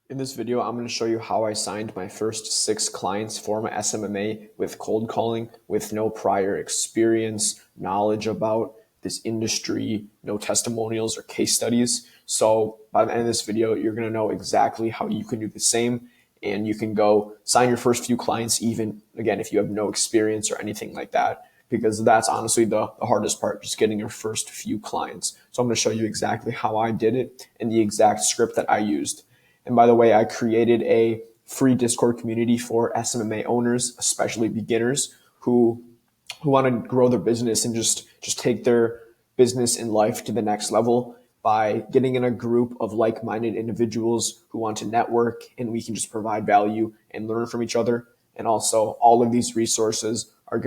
In this video, I'm going to show you how I signed my first 6 clients for my SMMA with cold calling with no prior experience, knowledge about this industry, no testimonials or case studies. So by the end of this video, you're going to know exactly how you can do the same, and you can go sign your first few clients even, again, if you have no experience or anything like that, because that's honestly the hardest part, just getting your first few clients. So I'm going to show you exactly how I did it and the exact script that I used. And by the way, I created a free Discord community for SMMA owners, especially beginners who want to grow their business and just take their business and life to the next level by getting in a group of like-minded individuals who want to network, and we can just provide value and learn from each other. And also, all of these resources are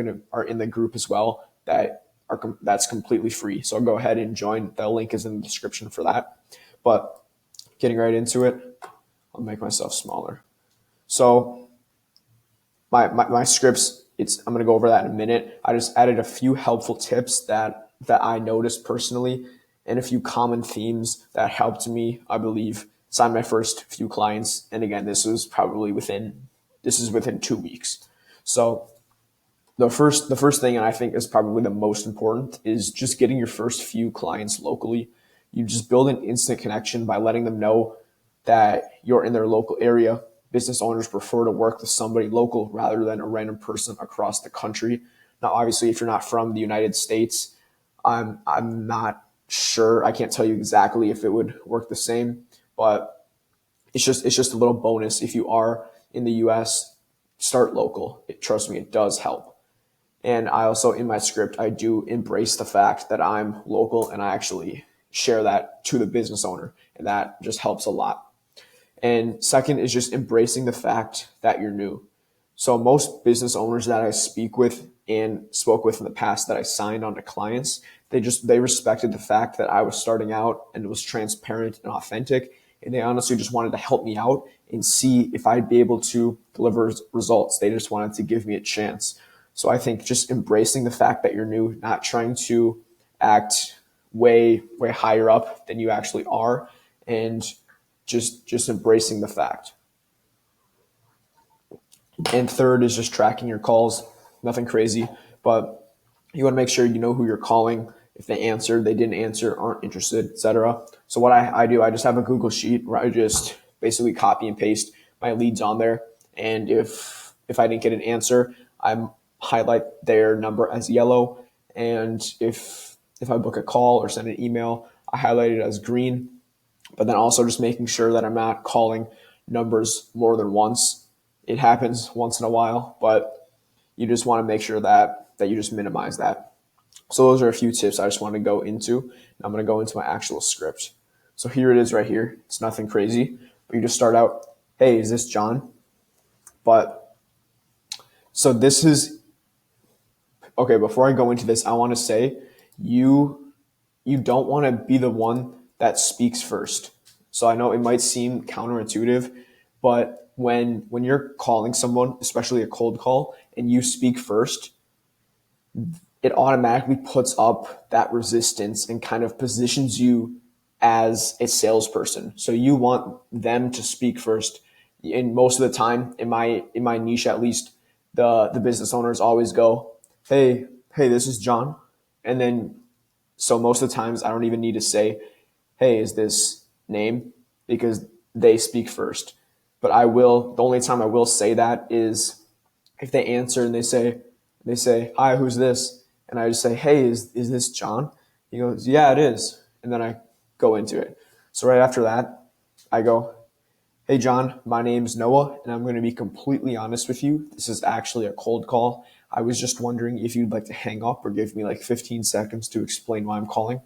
in the group as well that's completely free. So go ahead and join. The link is in the description for that. But getting right into it, I'll make myself smaller. So my scripts, I'm going to go over that in a minute. I just added a few helpful tips that I noticed personally, and a few common themes that helped me, I believe, sign my first few clients. And again, this is within 2 weeks. So the first thing, and I think is probably the most important, is just getting your first few clients locally. You just build an instant connection by letting them know that you're in their local area. Business owners prefer to work with somebody local rather than a random person across the country. Now, obviously, if you're not from the United States, I'm not sure. I can't tell you exactly if it would work the same, but it's just a little bonus. If you are in the US, start local. Trust me, it does help. And I also, in my script, I do embrace the fact that I'm local, and I actually share that to the business owner, and that just helps a lot. And second is just embracing the fact that you're new. So most business owners that I speak with and spoke with in the past that I signed on to clients, they respected the fact that I was starting out and was transparent and authentic. And they honestly just wanted to help me out and see if I'd be able to deliver results. They just wanted to give me a chance. So I think just embracing the fact that you're new, not trying to act way higher up than you actually are, and just embracing the fact. And third is just tracking your calls. Nothing crazy, but you want to make sure you know who you're calling. If they answered, they didn't answer, aren't interested, etc. So what I do, I just have a Google sheet where I just basically copy and paste my leads on there. And if I didn't get an answer, I highlight their number as yellow. And if I book a call or send an email, I highlight it as green. But then also just making sure that I'm not calling numbers more than once. It happens once in a while, but you just want to make sure that you just minimize that. So those are a few tips I just want to go into. I'm going to go into my actual script. So here it is right here. It's nothing crazy, but you just start out, hey, is this John? But so this is, okay, before I go into this, I want to say you don't want to be the one that speaks first. So I know it might seem counterintuitive, but when you're calling someone, especially a cold call, and you speak first, it automatically puts up that resistance and kind of positions you as a salesperson. So you want them to speak first. And most of the time, in my niche at least, the business owners always go, hey, this is John. And then so most of the times I don't even need to say, hey, is this name? Because they speak first. But the only time I will say that is if they answer and they say, hi, who's this? And I just say, hey, is this John? He goes, yeah, it is. And then I go into it. So right after that, I go, hey, John, my name's Noah, and I'm going to be completely honest with you. This is actually a cold call. I was just wondering if you'd like to hang up or give me like 15 seconds to explain why I'm calling.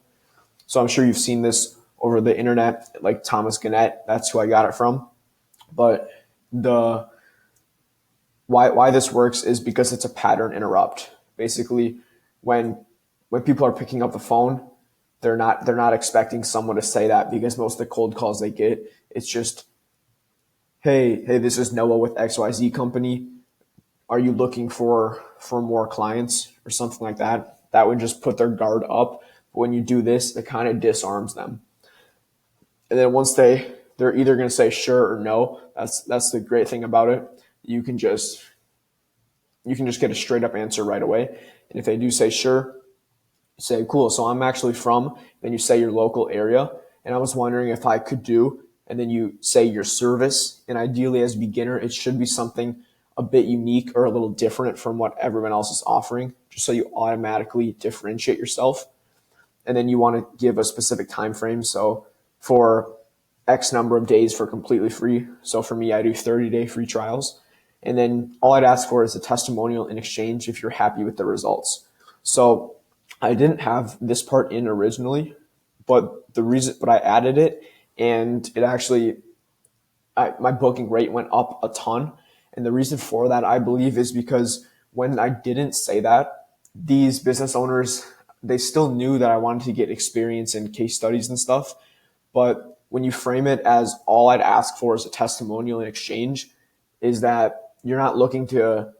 So I'm sure you've seen this over the internet, like Thomas Gannett. That's who I got it from. But why this works is because it's a pattern interrupt. Basically, when people are picking up the phone, they're not expecting someone to say that, because most of the cold calls they get, it's just, hey, this is Noah with XYZ company. Are you looking for more clients or something like that? That would just put their guard up. But when you do this, it kind of disarms them. And then once they they're either going to say sure or no. That's the great thing about it. You can just get a straight up answer right away. And if they do say sure, say, cool, so I'm actually from, then you say your local area. And I was wondering if I could do, and then you say your service. And ideally, as a beginner, it should be something a bit unique or a little different from what everyone else is offering, just so you automatically differentiate yourself. And then you want to give a specific time frame. So for X number of days for completely free. So for me, I do 30-day free trials. And then all I'd ask for is a testimonial in exchange if you're happy with the results. So I didn't have this part in originally, but I added it, and it actually, my booking rate went up a ton. And the reason for that, I believe, is because when I didn't say that, these business owners, they still knew that I wanted to get experience in case studies and stuff. But when you frame it as all I'd ask for is a testimonial in exchange, is that you're not looking to,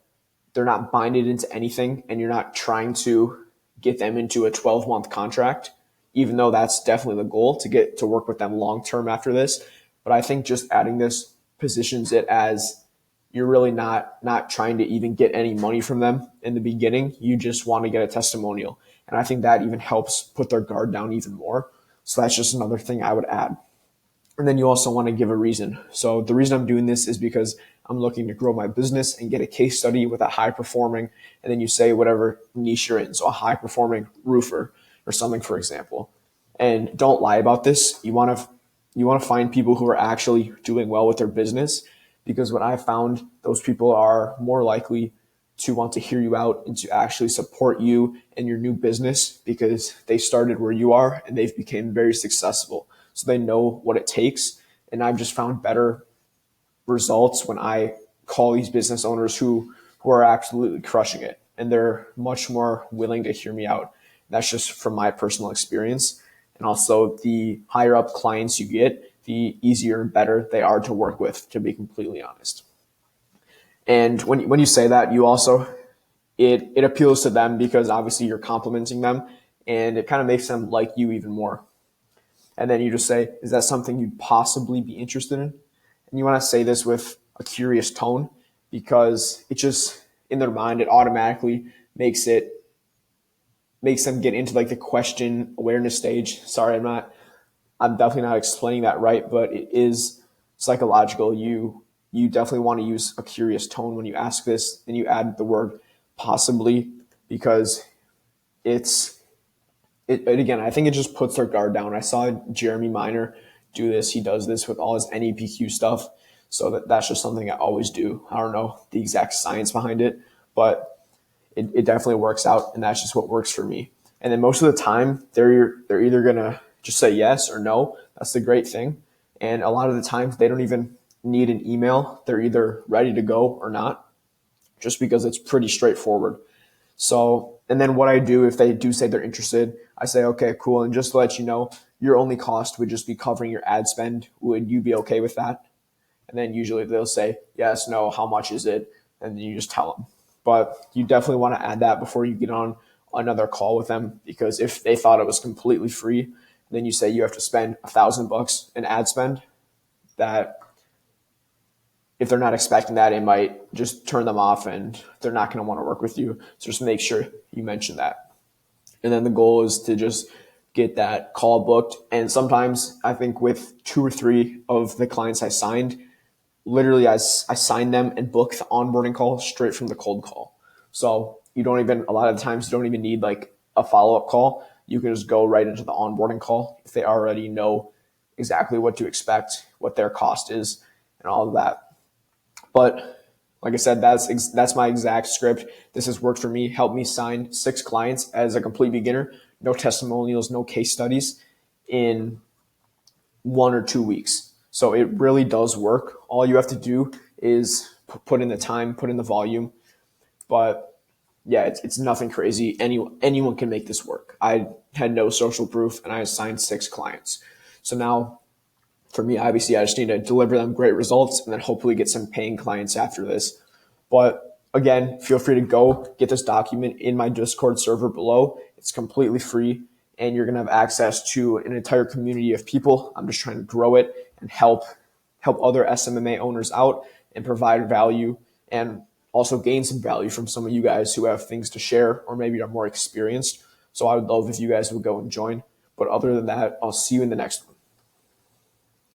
they're not binded into anything, and you're not trying to get them into a 12-month contract, even though that's definitely the goal, to get to work with them long term after this. But I think just adding this positions it as you're really not trying to even get any money from them in the beginning. You just want to get a testimonial. And I think that even helps put their guard down even more. So that's just another thing I would add. And then you also want to give a reason. So the reason I'm doing this is because I'm looking to grow my business and get a case study with a high performing, and then you say whatever niche you're in. So a high performing roofer or something, for example. And don't lie about this. You want to find people who are actually doing well with their business, because what I found, those people are more likely to want to hear you out and to actually support you and your new business, because they started where you are and they've become very successful. So they know what it takes. And I've just found better results when I call these business owners who are absolutely crushing it, and they're much more willing to hear me out. That's just from my personal experience. And also, the higher up clients you get, the easier and better they are to work with, to be completely honest. And when you say that, you also, it appeals to them, because obviously you're complimenting them, and it kind of makes them like you even more. And then you just say, is that something you'd possibly be interested in? And you want to say this with a curious tone, because it just, in their mind, it automatically makes them get into like the question awareness stage. Sorry, I'm definitely not explaining that right, but it is psychological. You definitely want to use a curious tone when you ask this, and you add the word possibly, because again, I think it just puts their guard down. I saw Jeremy Miner do this. He does this with all his NEPQ stuff. So that's just something I always do. I don't know the exact science behind it, but it definitely works out, and that's just what works for me. And then most of the time, they're either going to just say yes or no. That's the great thing. And a lot of the times, they don't even need an email. They're either ready to go or not, just because it's pretty straightforward. So, and then what I do, if they do say they're interested, I say, okay, cool. And just to let you know, your only cost would just be covering your ad spend. Would you be okay with that? And then usually they'll say, yes, no, how much is it? And then you just tell them. But you definitely want to add that before you get on another call with them, because if they thought it was completely free, then you say you have to spend $1,000 in ad spend, that if they're not expecting that, it might just turn them off and they're not going to want to work with you. So just make sure you mention that. And then the goal is to just get that call booked. And sometimes I think with 2 or 3 of the clients I signed, literally I signed them and booked the onboarding call straight from the cold call. So a lot of the times you don't even need like a follow-up call. You can just go right into the onboarding call if they already know exactly what to expect, what their cost is, and all of that. But like I said, that's my exact script. This has worked for me. Helped me sign 6 clients as a complete beginner. No testimonials, no case studies, in 1 or 2 weeks. So it really does work. All you have to do is put in the time, put in the volume. But yeah, it's nothing crazy. Anyone can make this work. I had no social proof, and I assigned 6 clients. So now, for me, obviously, I just need to deliver them great results and then hopefully get some paying clients after this. But again, feel free to go get this document in my Discord server below. It's completely free, and you're going to have access to an entire community of people. I'm just trying to grow it and help other SMMA owners out and provide value, and also gain some value from some of you guys who have things to share or maybe are more experienced. So I would love if you guys would go and join. But other than that, I'll see you in the next one.